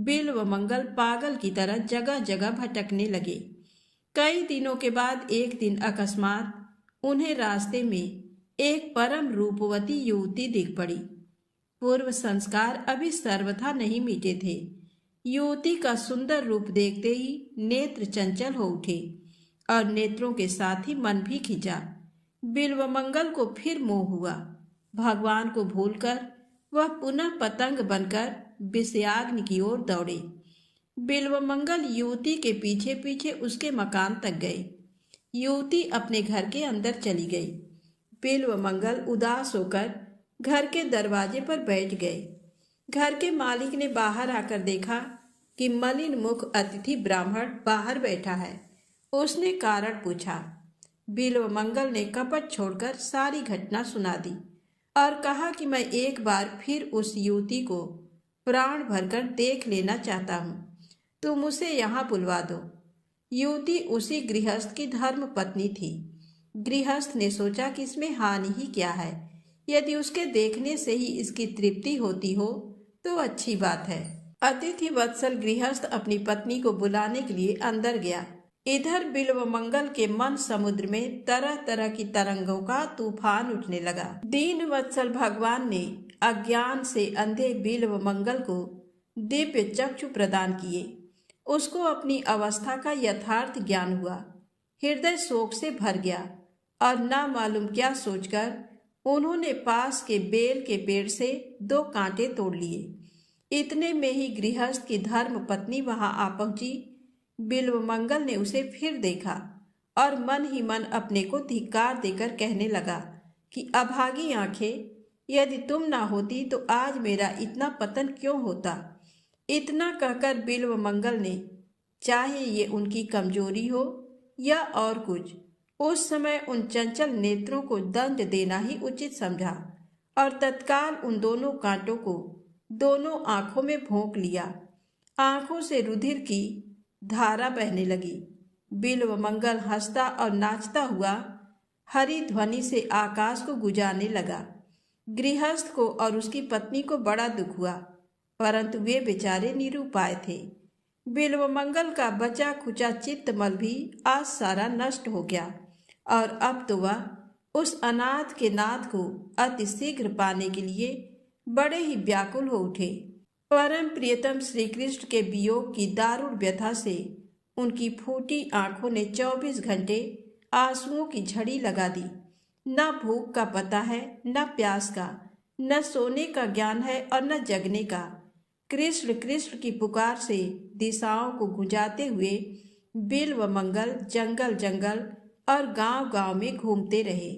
[SPEAKER 1] बिल्वमंगल पागल की तरह जगह जगह भटकने लगे। कई दिनों के बाद एक दिन अकस्मात उन्हें रास्ते में एक परम रूपवती युवती दिख पड़ी। पूर्व संस्कार अभी सर्वथा नहीं मिटे थे। युवती का सुंदर रूप देखते ही नेत्र चंचल हो उठे और नेत्रों के साथ ही मन भी खिंचा। बिल्वमंगल को फिर मोह हुआ। भगवान को भूलकर वह पुनः पतंग बनकर विषयाग्नि की ओर दौड़े। बिल्वमंगल युवती के पीछे पीछे उसके मकान तक गए। युवती अपने घर के अंदर चली गई। बिल्वमंगल उदास होकर घर के दरवाजे पर बैठ गए। घर के मालिक ने बाहर आकर देखा कि मलिन मुख अतिथि ब्राह्मण बाहर बैठा है। उसने कारण पूछा। बिल्वमंगल ने कपट छोड़कर सारी घटना सुना दी और कहा कि मैं एक बार फिर उस युवती को प्राण भरकर देख लेना चाहता हूँ। तुम उसे यहाँ बुलवा दो। युवती उसी गृहस्थ की धर्म पत्नी थी। गृहस्थ ने सोचा कि इसमें हानि ही क्या है, यदि उसके देखने से ही इसकी तृप्ति होती हो तो अच्छी बात है। अतिथि वत्सल गृहस्थ अपनी पत्नी को बुलाने के लिए अंदर गया। इधर बिल्वमंगल के मन समुद्र में तरह तरह की तरंगों का तूफान उठने लगा। दीन वत्सल भगवान ने अज्ञान से अंधे बिल्वमंगल को दिव्य चक्षु प्रदान किए। उसको अपनी अवस्था का यथार्थ ज्ञान हुआ। हृदय शोक से भर गया और ना मालूम क्या सोचकर उन्होंने पास के बेल के पेड़ से 2 कांटे तोड़ लिए। इतने में ही गृहस्थ की धर्म पत्नी वहां आ पहुंची। बिल्वमंगल ने उसे फिर देखा और मन ही मन अपने को धिक्कार देकर कहने लगा कि अभागी आंखें, यदि तुम ना होती तो आज मेरा इतना पतन क्यों होता। इतना कहकर बिल्वमंगल ने, चाहे ये उनकी कमजोरी हो या और कुछ, उस समय उन चंचल नेत्रों को दंड देना ही उचित समझा और तत्काल उन दोनों कांटों को दोनों आंखों में भोंक लिया। आंखों से रुधिर की धारा बहने लगी। बिल्वमंगल हंसता और नाचता हुआ हरी ध्वनि से आकाश को गुजारने लगा। गृहस्थ को और उसकी पत्नी को बड़ा दुख हुआ, परंतु वे बेचारे निरुपाय थे। बिल्वमंगल का बचा खुचा चित्तमल भी आज सारा नष्ट हो गया और अब तो वह उस अनाथ के नाथ को अति शीघ्र पाने के लिए बड़े ही व्याकुल हो उठे। परम प्रियतम श्री कृष्ण के वियोग की दारुण व्यथा से उनकी फूटी आंखों ने 24 घंटे आंसुओं की झड़ी लगा दी। न भूख का पता है, न प्यास का, न सोने का ज्ञान है और न जगने का। कृष्ण कृष्ण की पुकार से दिशाओं को गुंजाते हुए बिल्वमंगल जंगल जंगल और गांव गांव में घूमते रहे।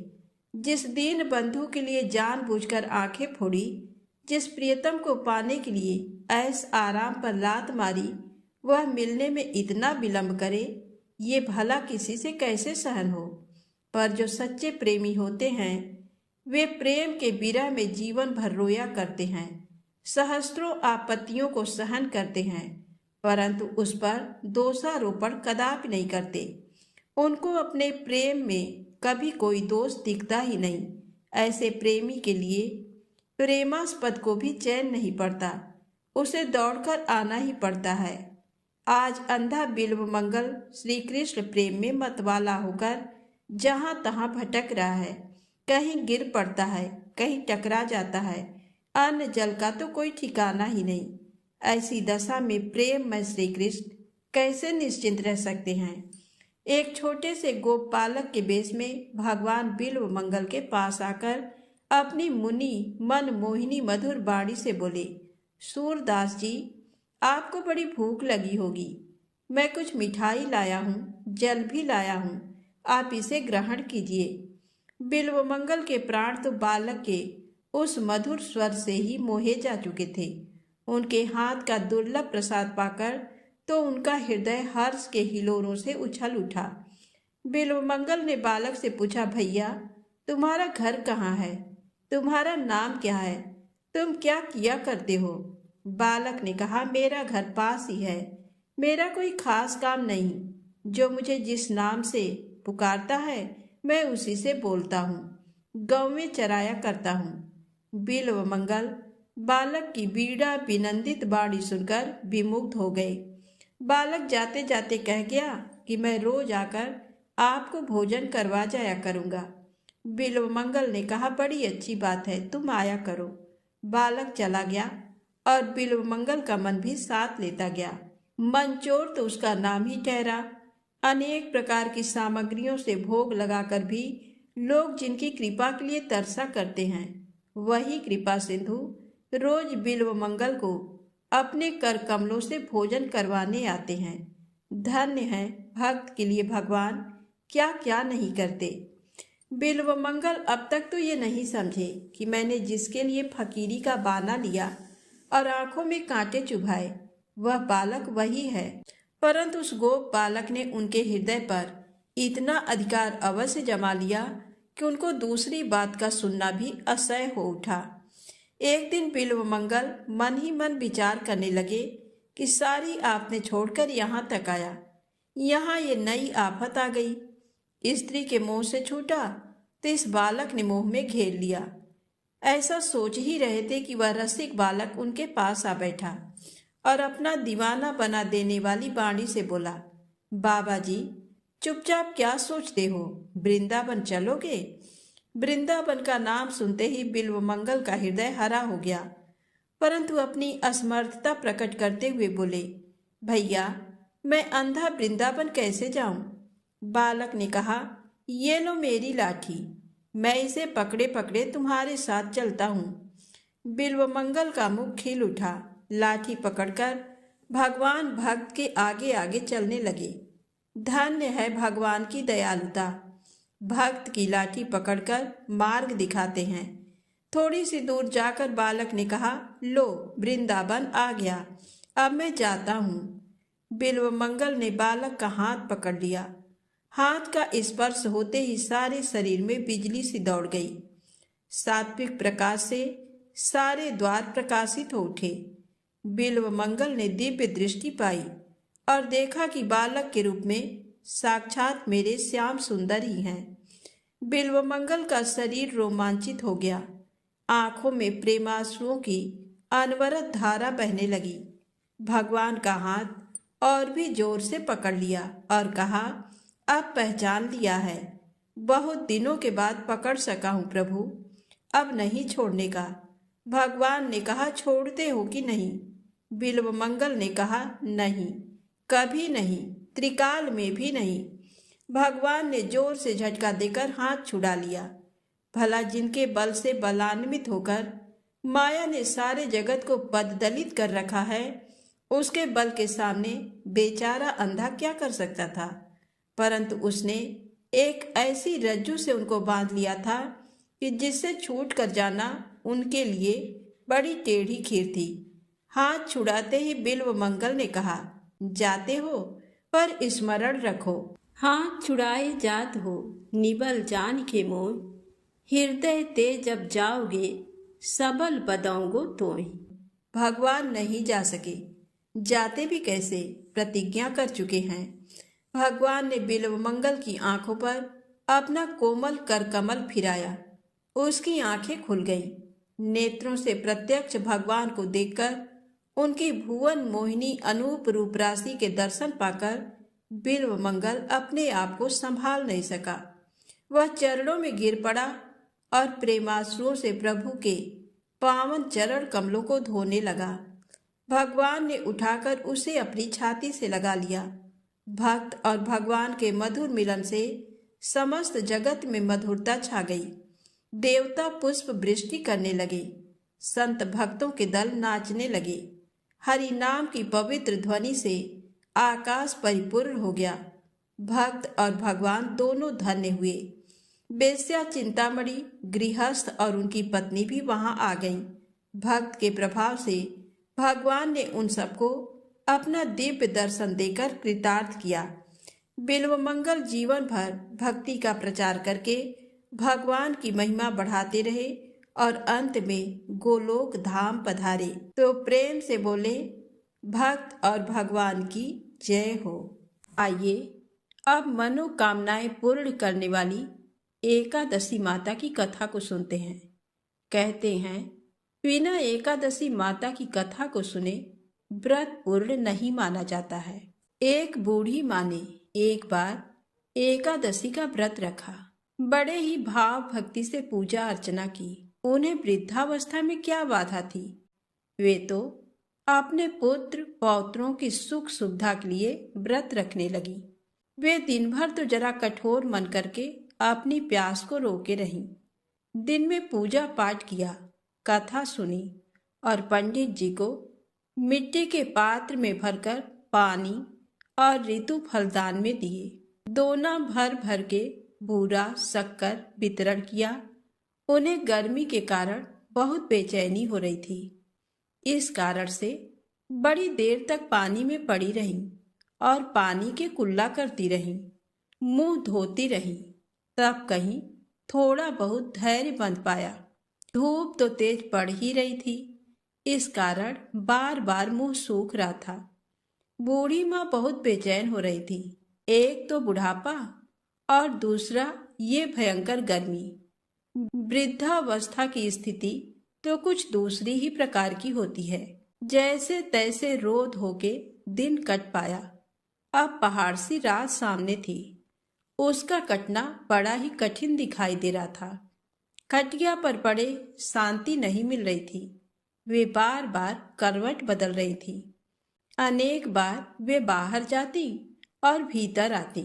[SPEAKER 1] जिस दीन बंधु के लिए जानबूझकर आंखें फोड़ी, जिस प्रियतम को पाने के लिए ऐस आराम पर लात मारी, वह मिलने में इतना विलंब करे, ये भला किसी से कैसे सहन हो। पर जो सच्चे प्रेमी होते हैं वे प्रेम के विरह में जीवन भर रोया करते हैं, सहस्त्रों आपत्तियों को सहन करते हैं, परंतु उस पर दोषारोपण कदापि नहीं करते। उनको अपने प्रेम में कभी कोई दोष दिखता ही नहीं। ऐसे प्रेमी के लिए प्रेमास्पद को भी चैन नहीं पड़ता, उसे दौड़कर आना ही पड़ता है। आज अंधा बिल्वमंगल श्री कृष्ण प्रेम में मतवाला होकर जहाँ तहाँ भटक रहा है। कहीं गिर पड़ता है, कहीं टकरा जाता है, अन्न जल का तो कोई ठिकाना ही नहीं। ऐसी दशा में प्रेम में श्री कृष्ण कैसे निश्चिंत रह सकते हैं। एक छोटे से गोपालक के वेश में भगवान बिल्वमंगल के पास आकर अपनी मुनि मन मोहिनी मधुर वाणी से बोले, सूरदास जी, आपको बड़ी भूख लगी होगी। मैं कुछ मिठाई लाया हूँ, जल भी लाया हूँ, आप इसे ग्रहण कीजिए। बिल्वमंगल के प्राण तो बालक के उस मधुर स्वर से ही मोहे जा चुके थे। उनके हाथ का दुर्लभ प्रसाद पाकर तो उनका हृदय हर्ष के हिलोरों से उछल उठा। बिल्वमंगल ने बालक से पूछा, भैया तुम्हारा घर कहाँ है, तुम्हारा नाम क्या है, तुम क्या किया करते हो। बालक ने कहा, मेरा घर पास ही है, मेरा कोई खास काम नहीं, जो मुझे जिस नाम से पुकारता है मैं उसी से बोलता हूँ, गाँव में चराया करता हूँ। बिल्वमंगल बालक की बीड़ा विनंदित वाणी सुनकर विमुग्ध हो गए। बालक जाते जाते कह गया कि मैं रोज आकर आपको भोजन करवा जाया करूँगा। बिल्वमंगल ने कहा, बड़ी अच्छी बात है, तुम आया करो। बालक चला गया और बिल्वमंगल का मन भी साथ लेता गया। मंचोर तो उसका नाम ही ठहरा। अनेक प्रकार की सामग्रियों से भोग लगाकर भी लोग जिनकी कृपा के लिए तरसा करते हैं, वही कृपा सिंधु रोज बिल्वमंगल को अपने कर कमलों से भोजन करवाने आते हैं। धन्य है भक्त के लिए भगवान क्या क्या नहीं करते। बिल्वमंगल अब तक तो ये नहीं समझे कि मैंने जिसके लिए फकीरी का बाना लिया और आंखों में कांटे चुभाए वह बालक वही है, परंतु उस गोप बालक ने उनके हृदय पर इतना अधिकार अवश्य जमा लिया कि उनको दूसरी बात का सुनना भी असह्य हो उठा। एक दिन बिल्वमंगल मन ही मन विचार करने लगे कि सारी आपने छोड़कर यहाँ तक आया, यहाँ ये नई आफत आ गई। स्त्री के मुंह से छूटा तो इस बालक ने मुंह में घेर लिया। ऐसा सोच ही रहे थे कि वह रसिक बालक उनके पास आ बैठा और अपना दीवाना बना देने वाली वाणी से बोला, बाबा जी चुपचाप क्या सोचते हो, वृंदावन चलोगे। वृंदावन का नाम सुनते ही बिल्वमंगल का हृदय हरा हो गया, परंतु अपनी असमर्थता प्रकट करते हुए बोले, भैया मैं अंधा वृंदावन कैसे जाऊं। बालक ने कहा, ये लो मेरी लाठी, मैं इसे पकड़े पकड़े तुम्हारे साथ चलता हूँ। बिल्वमंगल का मुख खिल उठा। लाठी पकड़कर भगवान भक्त के आगे आगे चलने लगे। धन्य है भगवान की दयालुता, भक्त की लाठी पकड़कर मार्ग दिखाते हैं। थोड़ी सी दूर जाकर बालक ने कहा, लो वृंदावन आ गया, अब मैं जाता हूँ। बिल्वमंगल ने बालक का हाथ पकड़ लिया। हाथ का स्पर्श होते ही सारे शरीर में बिजली सी दौड़ गई। सात्विक प्रकाश से सारे द्वार प्रकाशित हो उठे। बिल्वमंगल ने दिव्य दृष्टि पाई और देखा कि बालक के रूप में साक्षात मेरे श्याम सुंदर ही हैं। बिल्वमंगल का शरीर रोमांचित हो गया। आंखों में प्रेमाश्रुओं की अनवरत धारा बहने लगी। भगवान का हाथ और भी जोर से पकड़ लिया और कहा, अब पहचान लिया है, बहुत दिनों के बाद पकड़ सका हूँ प्रभु, अब नहीं छोड़ने का। भगवान ने कहा, छोड़ते हो कि नहीं। बिल्वमंगल ने कहा, नहीं, कभी नहीं, त्रिकाल में भी नहीं। भगवान ने जोर से झटका देकर हाथ छुड़ा लिया। भला जिनके बल से बलान्वित होकर माया ने सारे जगत को पददलित कर रखा है, उसके बल के सामने बेचारा अंधा क्या कर सकता था। परंतु उसने एक ऐसी रज्जू से उनको बांध लिया था कि जिससे छूट कर जाना उनके लिए बड़ी टेढ़ी खीर थी। हाथ छुड़ाते ही बिल्वमंगल ने कहा, जाते हो, पर स्मरण रखो, हाथ छुड़ाए जात हो निबल जान के मोय, हृदय ते जब जाओगे सबल बदौगो तोय। भगवान नहीं जा सके, जाते भी कैसे, प्रतिज्ञा कर चुके हैं। भगवान ने बिल्वमंगल की आंखों पर अपना कोमल कर कमल फिराया। उसकी आंखें खुल गईं। नेत्रों से प्रत्यक्ष भगवान को देखकर उनकी भुवन मोहिनी अनूप रूप राशि के दर्शन पाकर बिल्वमंगल अपने आप को संभाल नहीं सका। वह चरणों में गिर पड़ा और प्रेमाश्रुओं से प्रभु के पावन चरण कमलों को धोने लगा। भगवान ने उठाकर उसे अपनी छाती से लगा लिया। भक्त और भगवान के मधुर मिलन से समस्त जगत में मधुरता छा गई। देवता पुष्प वृष्टि करने लगे, संत भक्तों के दल नाचने लगे। हरि नाम की पवित्र ध्वनि से आकाश परिपूर्ण हो गया। भक्त और भगवान दोनों धन्य हुए। बेश्या चिंतामणि, गृहस्थ और उनकी पत्नी भी वहां आ गईं। भक्त के प्रभाव से भगवान ने उन सबको अपना दिव्य दर्शन देकर कृतार्थ किया। बिल्वमंगल जीवन भर भक्ति का प्रचार करके भगवान की महिमा बढ़ाते रहे और अंत में गोलोक धाम पधारे। तो प्रेम से बोले, भक्त और भगवान की जय हो। आइए अब मनोकामनाएं पूर्ण करने वाली एकादशी माता की कथा को सुनते हैं। कहते हैं, बिना एकादशी माता की कथा को सुने व्रत पूर्ण नहीं माना जाता है। एक बूढ़ी माँ ने एक बार एकादशी का व्रत रखा। बड़े ही भाव भक्ति से पूजा अर्चना की। उन्हें वृद्धावस्था में क्या बाधा थी। वे तो अपने पुत्र पौत्रों की सुख सुविधा के लिए व्रत रखने लगी। वे दिन भर तो जरा कठोर मन करके अपनी प्यास को रोके रहीं। दिन में पूजा पाठ किया, कथा सुनी और पंडित जी को मिट्टी के पात्र में भरकर पानी और ऋतु फलदान में दिए। दोना भर भर के बूरा शक्कर वितरण किया। उन्हें गर्मी के कारण बहुत बेचैनी हो रही थी। इस कारण से बड़ी देर तक पानी में पड़ी रहीं और पानी के कुल्ला करती रहीं, मुंह धोती रहीं। तब कहीं थोड़ा बहुत धैर्य बंध पाया। धूप तो तेज पड़ ही रही थी, इस कारण बार बार मुंह सूख रहा था। बूढ़ी माँ बहुत बेचैन हो रही थी। एक तो बुढ़ापा और दूसरा ये भयंकर गर्मी। वृद्धावस्था की स्थिति तो कुछ दूसरी ही प्रकार की होती है। जैसे तैसे रो धो के दिन कट पाया। अब पहाड़ सी रात सामने थी। उसका कटना बड़ा ही कठिन दिखाई दे रहा था। खटिया पर पड़े शांति नहीं मिल रही थी। वे बार बार करवट बदल रही थी। अनेक बार वे बाहर जाती और भीतर आती।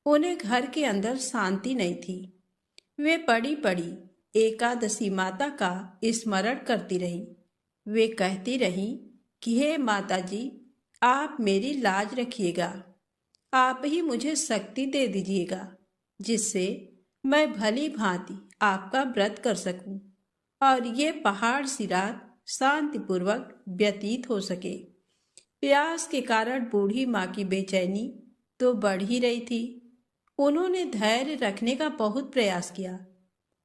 [SPEAKER 1] उन्हें घर के अंदर शांति नहीं थी। वे पड़ी पड़ी एकादशी माता का स्मरण करती रहीं। वे कहती रहीं कि हे माता जी, आप मेरी लाज रखिएगा। आप ही मुझे शक्ति दे दीजिएगा, जिससे मैं भली भांति आपका व्रत कर सकूं और ये पहाड़ सी रात शांतिपूर्वक व्यतीत हो सके। प्यास के कारण बूढ़ी माँ की बेचैनी तो बढ़ ही रही थी। उन्होंने धैर्य रखने का बहुत प्रयास किया,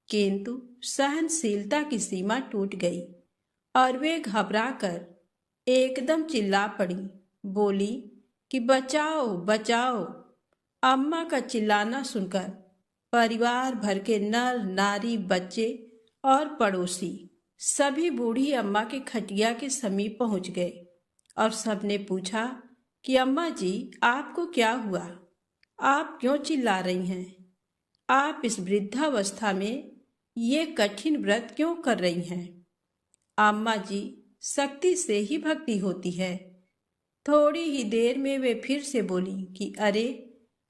[SPEAKER 1] किंतु सहनशीलता की सीमा टूट गई और वे घबराकर एकदम चिल्ला पड़ी। बोली कि बचाओ बचाओ। अम्मा का चिल्लाना सुनकर परिवार भर के नर नारी, बच्चे और पड़ोसी सभी बूढ़ी अम्मा के खटिया के समीप पहुंच गए और सबने पूछा कि अम्मा जी, आपको क्या हुआ? आप क्यों चिल्ला रही हैं? आप इस वृद्धावस्था में ये कठिन व्रत क्यों कर रही हैं? अम्मा जी, शक्ति से ही भक्ति होती है। थोड़ी ही देर में वे फिर से बोली कि अरे,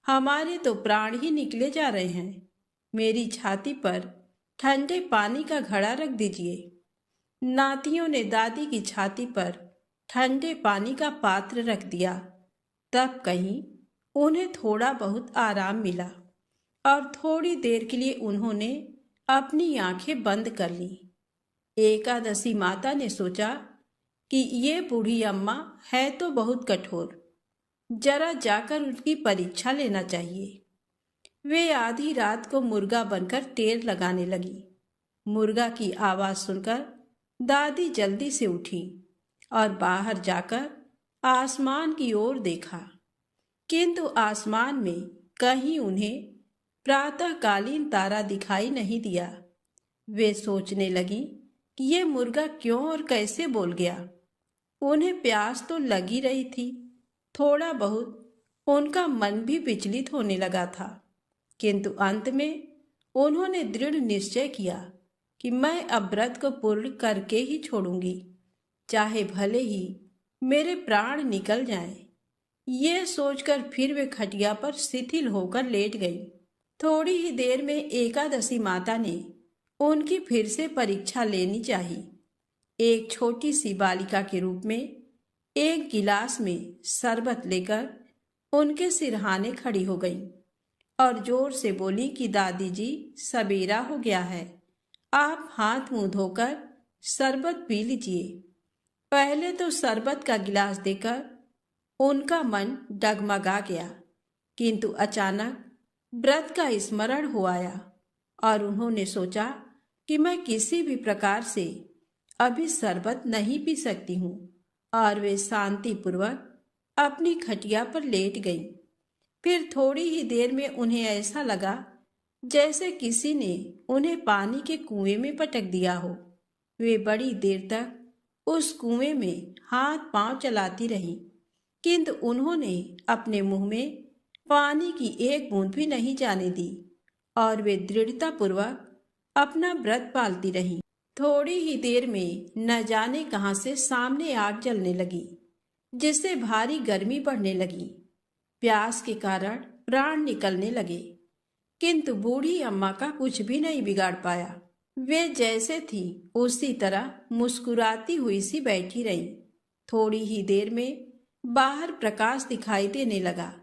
[SPEAKER 1] हमारे तो प्राण ही निकले जा रहे हैं। मेरी छाती पर ठंडे पानी का घड़ा रख दीजिए। नातियों ने दादी की छाती पर ठंडे पानी का पात्र रख दिया। तब कहीं उन्हें थोड़ा बहुत आराम मिला और थोड़ी देर के लिए उन्होंने अपनी आंखें बंद कर ली। एकादशी माता ने सोचा कि ये बूढ़ी अम्मा है तो बहुत कठोर, जरा जाकर उनकी परीक्षा लेना चाहिए। वे आधी रात को मुर्गा बनकर टेर लगाने लगी। मुर्गा की आवाज सुनकर दादी जल्दी से उठी और बाहर जाकर आसमान की ओर देखा, किंतु आसमान में कहीं उन्हें प्रातःकालीन तारा दिखाई नहीं दिया। वे सोचने लगी कि ये मुर्गा क्यों और कैसे बोल गया। उन्हें प्यास तो लगी रही थी, थोड़ा बहुत उनका मन भी विचलित होने लगा था, किंतु अंत में उन्होंने दृढ़ निश्चय किया कि मैं अब व्रत को पूर्ण करके ही छोड़ूंगी, चाहे भले ही मेरे प्राण निकल जाएं। ये सोचकर फिर वे खटिया पर शिथिल होकर लेट गई। थोड़ी ही देर में एकादशी माता ने उनकी फिर से परीक्षा लेनी चाहिए। एक छोटी सी बालिका के रूप में एक गिलास में शरबत लेकर उनके सिरहाने खड़ी हो गई और जोर से बोली कि दादी जी, सवेरा हो गया है, आप हाथ मुंह धोकर शरबत पी लीजिए। पहले तो शरबत का गिलास देकर उनका मन डगमगा गया, किंतु अचानक व्रत का स्मरण हो आया और उन्होंने सोचा कि मैं किसी भी प्रकार से अभी शरबत नहीं पी सकती हूँ, और वे शांतिपूर्वक अपनी खटिया पर लेट गई। फिर थोड़ी ही देर में उन्हें ऐसा लगा जैसे किसी ने उन्हें पानी के कुएं में पटक दिया हो। वे बड़ी देर तक उस कुएं में हाथ पांव चलाती रहीं, किंतु उन्होंने अपने मुंह में पानी की एक बूंद भी नहीं जाने दी और वे दृढ़तापूर्वक अपना व्रत पालती रहीं। थोड़ी ही देर में न जाने कहां से सामने आग जलने लगी, जिससे भारी गर्मी बढ़ने लगी। प्यास के कारण प्राण निकलने लगे, किंतु बूढ़ी अम्मा का कुछ भी नहीं बिगाड़ पाया। वे जैसे थी उसी तरह मुस्कुराती हुई सी बैठी रहीं। थोड़ी ही देर में बाहर प्रकाश दिखाई देने लगा।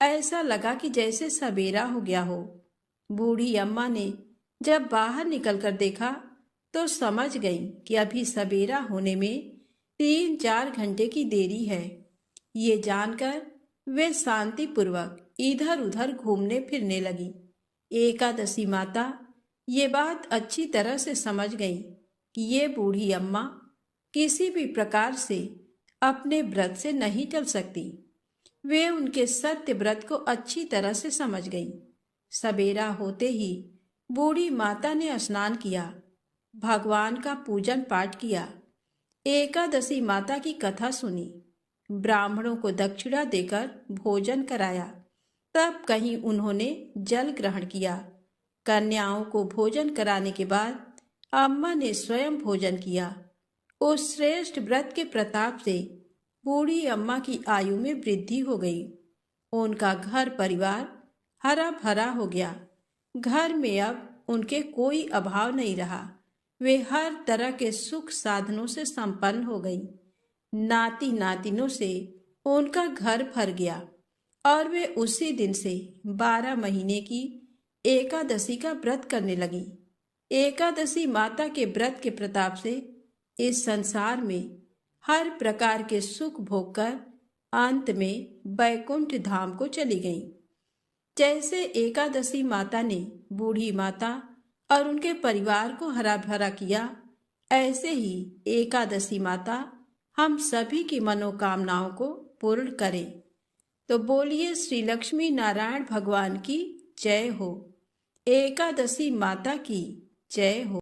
[SPEAKER 1] ऐसा लगा कि जैसे सवेरा हो गया हो। बूढ़ी अम्मा ने जब बाहर निकलकर देखा तो समझ गई कि अभी सवेरा होने में 3-4 घंटे की देरी है। ये जानकर वे शांतिपूर्वक इधर उधर घूमने फिरने लगी। एकादशी माता ये बात अच्छी तरह से समझ गई कि ये बूढ़ी अम्मा किसी भी प्रकार से अपने व्रत से नहीं टल सकती। वे उनके सत्य व्रत को अच्छी तरह से समझ गई। सवेरा होते ही बूढ़ी माता ने स्नान किया, भगवान का पूजन पाठ किया, एकादशी माता की कथा सुनी, ब्राह्मणों को दक्षिणा देकर भोजन कराया। तब कहीं उन्होंने जल ग्रहण किया। कन्याओं को भोजन कराने के बाद अम्मा ने स्वयं भोजन किया। उस श्रेष्ठ व्रत के प्रताप से बूढ़ी अम्मा की आयु में वृद्धि हो गई। उनका घर परिवार हरा भरा हो गया। घर में अब उनके कोई अभाव नहीं रहा। वे हर तरह के सुख साधनों से संपन्न हो गई। नाती नातिनों से उनका घर भर गया और वे उसी दिन से 12 महीने की एकादशी का व्रत करने लगी। एकादशी माता के व्रत के प्रताप से इस संसार में हर प्रकार के सुख भोग कर अंत में बैकुंठ धाम को चली गई। जैसे एकादशी माता ने बूढ़ी माता और उनके परिवार को हरा भरा किया, ऐसे ही एकादशी माता हम सभी की मनोकामनाओं को पूर्ण करें। तो बोलिए श्री लक्ष्मी नारायण भगवान की जय हो। एकादशी माता की जय हो।